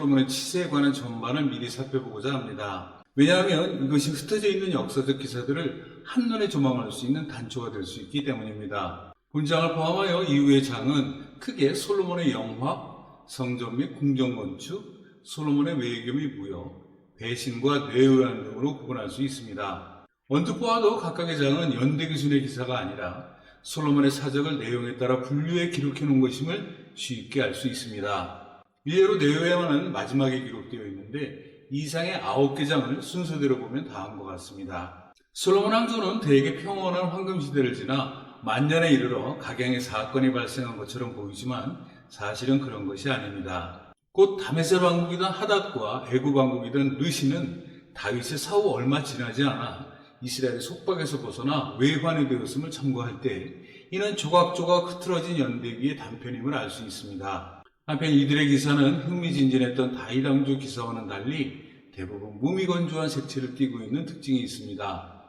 솔로몬의 치세에 관한 전반을 미리 살펴보고자 합니다. 왜냐하면 이것이 흩어져 있는 역사적 기사들을 한눈에 조망할 수 있는 단초가 될 수 있기 때문입니다. 본장을 포함하여 이후의 장은 크게 솔로몬의 영화, 성전 및 궁전 건축, 솔로몬의 외교 및 무역, 배신과 뇌의안 등으로 구분할 수 있습니다. 언뜻 보아도 각각의 장은 연대 기준의 기사가 아니라 솔로몬의 사적을 내용에 따라 분류해 기록해 놓은 것임을 쉽게 알 수 있습니다. 일례로 뇌의안은 마지막에 기록되어 있는데 이상의 9개 장을 순서대로 보면 다음과 같습니다. 솔로몬 왕조는 대개 평온한 황금시대를 지나 만년에 이르러 각양의 사건이 발생한 것처럼 보이지만 사실은 그런 것이 아닙니다. 곧 다메섹 왕국이던 하닷과 애굽 왕국이던 르시는 다윗의 사후 얼마 지나지 않아 이스라엘의 속박에서 벗어나 외환이 되었음을 참고할 때 이는 조각조각 흐트러진 연대기의 단편임을 알 수 있습니다. 한편 이들의 기사는 흥미진진했던 다윗 왕조 기사와는 달리 대부분 무미건조한 색채를 띠고 있는 특징이 있습니다.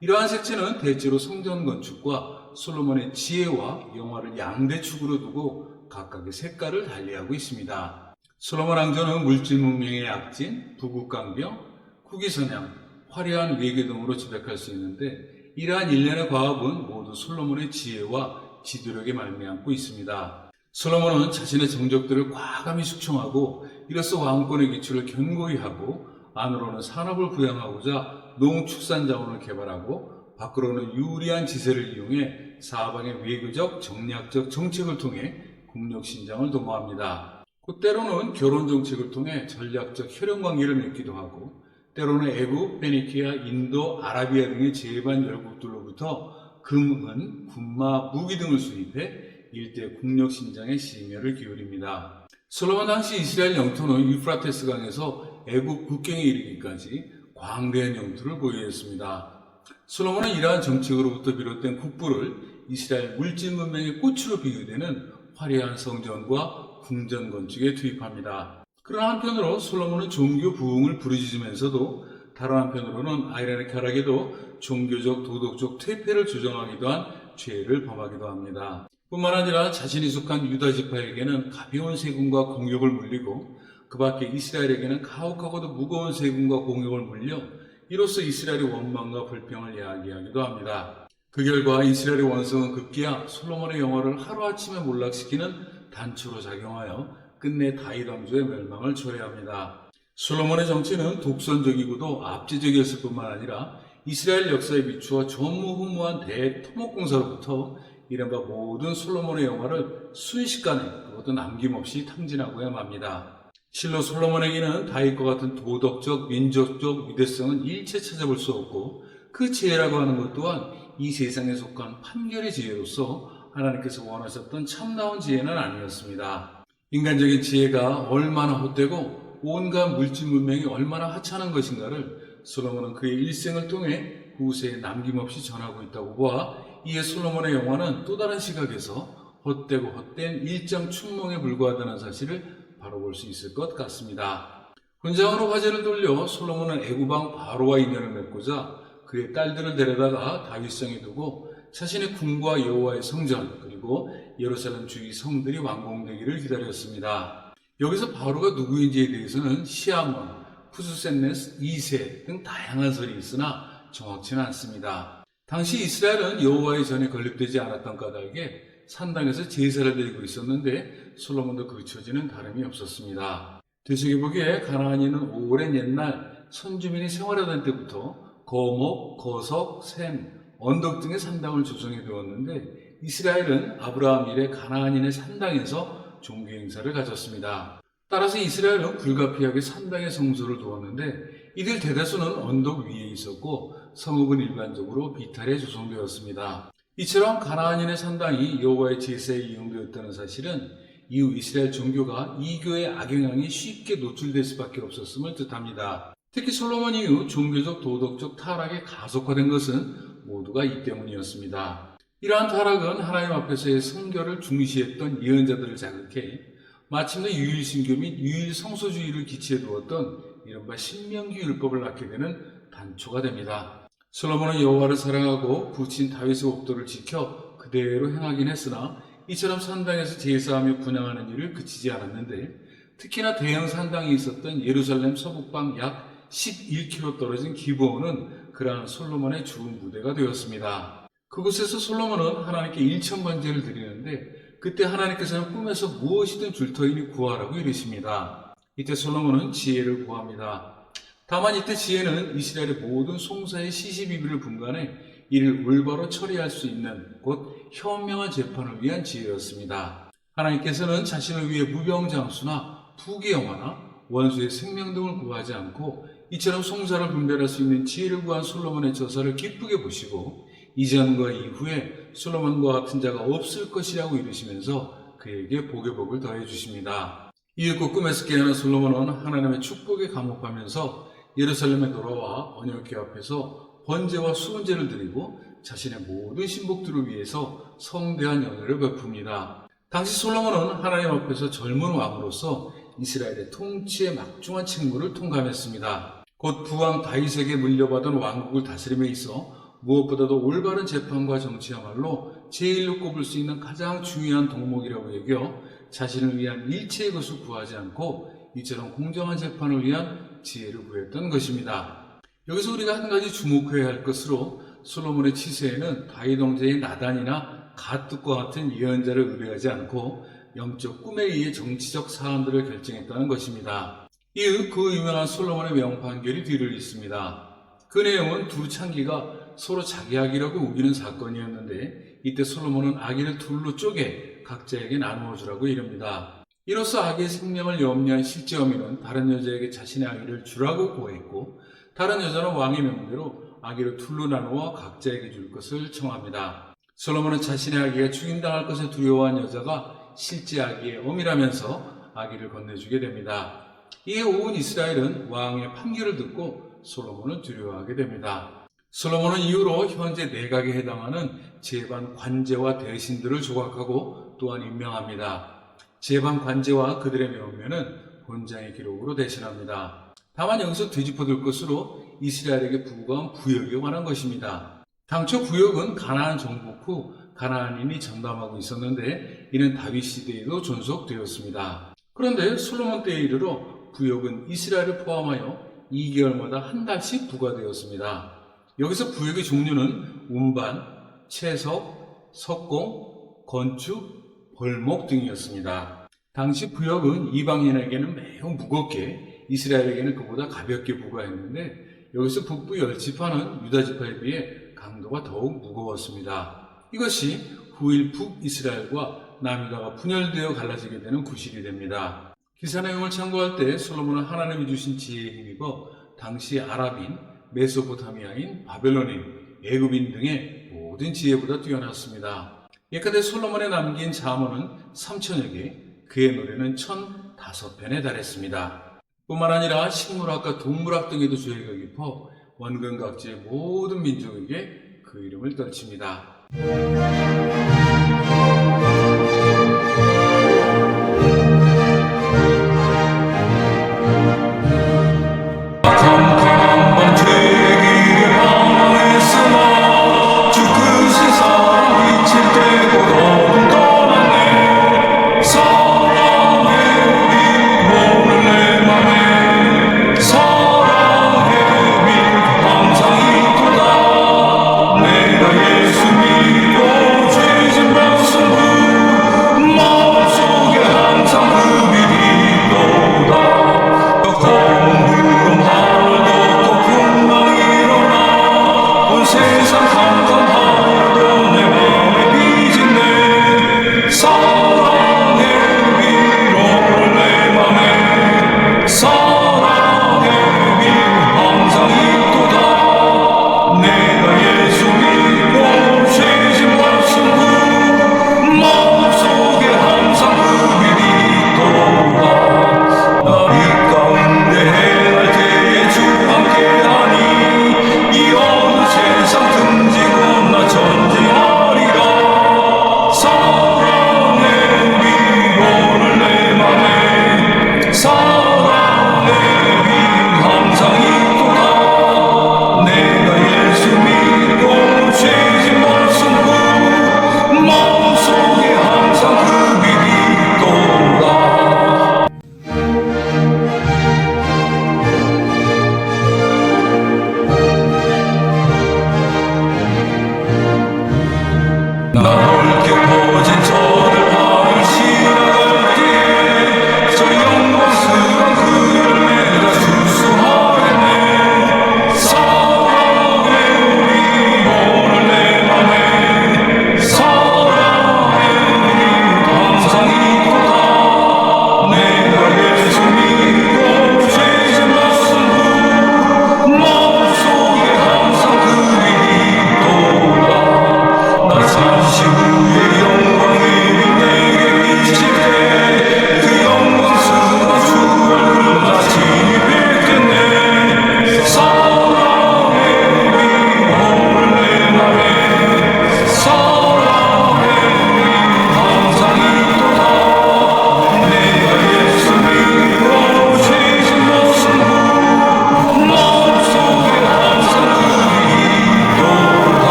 이러한 색채는 대체로 성전 건축과 솔로몬의 지혜와 영화를 양대축으로 두고 각각의 색깔을 달리하고 있습니다. 솔로몬 왕조는 물질 문명의 약진, 부국강병, 후기선양, 화려한 외교 등으로 지백할 수 있는데 이러한 일련의 과업은 모두 솔로몬의 지혜와 지도력에 말미암고 있습니다. 솔로몬은 자신의 정적들을 과감히 숙청하고 이로써 왕권의 기초를 견고히 하고 안으로는 산업을 부양하고자 농축산자원을 개발하고 밖으로는 유리한 지세를 이용해 사방의 외교적, 정략적 정책을 통해 국력신장을 도모합니다. 곧 때로는 결혼정책을 통해 전략적 혈연관계를 맺기도 하고 때로는 애국, 페니키아, 인도, 아라비아 등의 제반 열국들로부터 금, 은, 군마, 무기 등을 수입해 일대 국력신장에 심혈을 기울입니다. 솔로몬 당시 이스라엘 영토는 유프라테스 강에서 애국 국경에 이르기까지 광대한 영토를 보유했습니다. 솔로몬은 이러한 정책으로부터 비롯된 국부를 이스라엘 물질 문명의 꽃으로 비유되는 화려한 성전과 궁전 건축에 투입합니다. 그러나 한편으로 솔로몬은 종교 부흥을 부르짖으면서도 다른 한편으로는 아이러니컬하게도 종교적 도덕적 퇴폐를 조장하기도 한 죄를 범하기도 합니다. 뿐만 아니라 자신이 속한 유다 지파에게는 가벼운 세금과 공역을 물리고 그 밖에 이스라엘에게는 가혹하고도 무거운 세금과 공역을 물려 이로써 이스라엘의 원망과 불평을 이야기하기도 합니다. 그 결과 이스라엘의 원성은 급기야 솔로몬의 영화를 하루아침에 몰락시키는 단초로 작용하여 끝내 다윗 왕조의 멸망을 초래합니다. 솔로몬의 정치는 독선적이고도 압제적이었을 뿐만 아니라 이스라엘 역사에 비추어 전무후무한 대토목공사로부터 이른바 모든 솔로몬의 영화를 순식간에 그것도 남김없이 탕진하고야 맙니다. 실로 솔로몬에게는 다윗과 같은 도덕적, 민족적 위대성은 일체 찾아볼 수 없고 그 지혜라고 하는 것 또한 이 세상에 속한 판결의 지혜로서 하나님께서 원하셨던 참나온 지혜는 아니었습니다. 인간적인 지혜가 얼마나 헛되고 온갖 물질 문명이 얼마나 하찮은 것인가를 솔로몬은 그의 일생을 통해 후세에 남김없이 전하고 있다고 보아 이에 솔로몬의 영화는 또 다른 시각에서 헛되고 헛된 일장 춘몽에 불과하다는 사실을 바로 볼 수 있을 것 같습니다. 훈장으로 화제를 돌려 솔로몬은 애굽왕 바로와 인연을 맺고자 그의 딸들을 데려다가 다윗성에 두고 자신의 궁과 여호와의 성전 그리고 예루살렘 주위 성들이 완공되기를 기다렸습니다. 여기서 바로가 누구인지에 대해서는 시아몬, 푸스셋네스 2세 등 다양한 설이 있으나 정확치는 않습니다. 당시 이스라엘은 여호와의 전에 건립되지 않았던 까닭에 산당에서 제사를 드리고 있었는데 솔로몬도 그 처지는 다름이 없었습니다. 되새겨보기에 가나안인은 오랜 옛날 선주민이 생활하던 때부터 거목, 거석, 샘, 언덕 등의 산당을 조성해 두었는데 이스라엘은 아브라함 이래 가나안인의 산당에서 종교 행사를 가졌습니다. 따라서 이스라엘은 불가피하게 산당에 성소를 두었는데 이들 대다수는 언덕 위에 있었고 성읍은 일반적으로 비탈에 조성되었습니다. 이처럼 가나안인의 산당이 여호와의 제사에 이용되었다는 사실은 이후 이스라엘 종교가 이교의 악영향이 쉽게 노출될 수밖에 없었음을 뜻합니다. 특히 솔로몬 이후 종교적 도덕적 타락이 가속화된 것은 모두가 이 때문이었습니다. 이러한 타락은 하나님 앞에서의 성결을 중시했던 예언자들을 자극해 마침내 유일신교 및 유일성소주의를 기치해 두었던 이른바 신명기 율법을 낳게 되는 단초가 됩니다. 솔로몬은 여호와를 사랑하고 부친 다윗의 옥도를 지켜 그대로 행하긴 했으나 이처럼 산당에서 제사하며 분향하는 일을 그치지 않았는데 특히나 대형 산당이 있었던 예루살렘 서북방 약 11km 떨어진 기브온은 그러한 솔로몬의 주 무대가 되었습니다. 그곳에서 솔로몬은 하나님께 일천번제를 드리는데 그때 하나님께서는 꿈에서 무엇이든 줄 터이니 구하라고 이르십니다. 이때 솔로몬은 지혜를 구합니다. 다만 이때 지혜는 이스라엘의 모든 송사의 시시비비를 분간해 이를 올바로 처리할 수 있는 곧 현명한 재판을 위한 지혜였습니다. 하나님께서는 자신을 위해 무병장수나 부귀영화나 원수의 생명 등을 구하지 않고 이처럼 송사를 분별할 수 있는 지혜를 구한 솔로몬의 저사를 기쁘게 보시고 이전과 이후에 솔로몬과 같은 자가 없을 것이라고 이르시면서 그에게 복의 복을 더해 주십니다. 이윽고 꿈에서 깨어난 솔로몬은 하나님의 축복에 감옥하면서 예루살렘에 돌아와 언약궤 앞에서 번제와 수은제를 드리고 자신의 모든 신복들을 위해서 성대한 연회를 베풉니다. 당시 솔로몬은 하나님 앞에서 젊은 왕으로서 이스라엘의 통치의 막중한 책무를 통감했습니다. 곧 부왕 다윗에게 물려받은 왕국을 다스림에 있어 무엇보다도 올바른 재판과 정치야말로 제일로 꼽을 수 있는 가장 중요한 덕목이라고 여겨 자신을 위한 일체의 것을 구하지 않고 이처럼 공정한 재판을 위한 지혜를 구했던 것입니다. 여기서 우리가 한 가지 주목해야 할 것으로 솔로몬의 치세에는 다윗 왕제의 나단이나 가뜩과 같은 예언자를 의뢰하지 않고 영적 꿈에 의해 정치적 사안들을 결정했다는 것입니다. 이후 그 유명한 솔로몬의 명판결이 뒤를 잇습니다. 그 내용은 두 창기가 서로 자기 아기라고 우기는 사건이었는데 이때 솔로몬은 아기를 둘로 쪼개 각자에게 나누어 주라고 이릅니다. 이로써 아기의 생명을 염려한 실제 어미는 다른 여자에게 자신의 아기를 주라고 고했고 다른 여자는 왕의 명대로 아기를 둘로 나누어 각자에게 줄 것을 청합니다. 솔로몬은 자신의 아기가 죽임당할 것을 두려워한 여자가 실제 아기의 어미라면서 아기를 건네주게 됩니다. 이에 온 이스라엘은 왕의 판결을 듣고 솔로몬을 두려워하게 됩니다. 솔로몬은 이후로 현재 내각에 해당하는 제반 관제와 대신들을 조각하고 또한 임명합니다. 제반 관제와 그들의 명면은 본장의 기록으로 대신합니다. 다만 여기서 되짚어둘 것으로 이스라엘에게 부과한 부역에 관한 것입니다. 당초 부역은 가나안 정복 후 가나안인이 전담하고 있었는데 이는 다윗 시대에도 존속되었습니다. 그런데 솔로몬 때에 이르러 부역은 이스라엘을 포함하여 2개월마다 한 달씩 부과되었습니다. 여기서 부역의 종류는 운반, 채석, 석공, 건축, 벌목 등이었습니다. 당시 부역은 이방인에게는 매우 무겁게 이스라엘에게는 그보다 가볍게 부과했는데 여기서 북부 10지파는 유다지파에 비해 강도가 더욱 무거웠습니다. 이것이 후일 북이스라엘과 남유다가 분열되어 갈라지게 되는 구실이 됩니다. 기사 내용을 참고할 때 솔로몬은 하나님이 주신 지혜에 힘입어 당시 아랍인, 메소포타미아인, 바벨론인, 애굽인 등의 모든 지혜보다 뛰어났습니다. 예컨대 솔로몬에 남긴 잠언은 3,000여 개, 그의 노래는 1,005편에 달했습니다. 뿐만 아니라 식물학과 동물학 등에도 조예가 깊어 원근각지의 모든 민족에게 그 이름을 떨칩니다.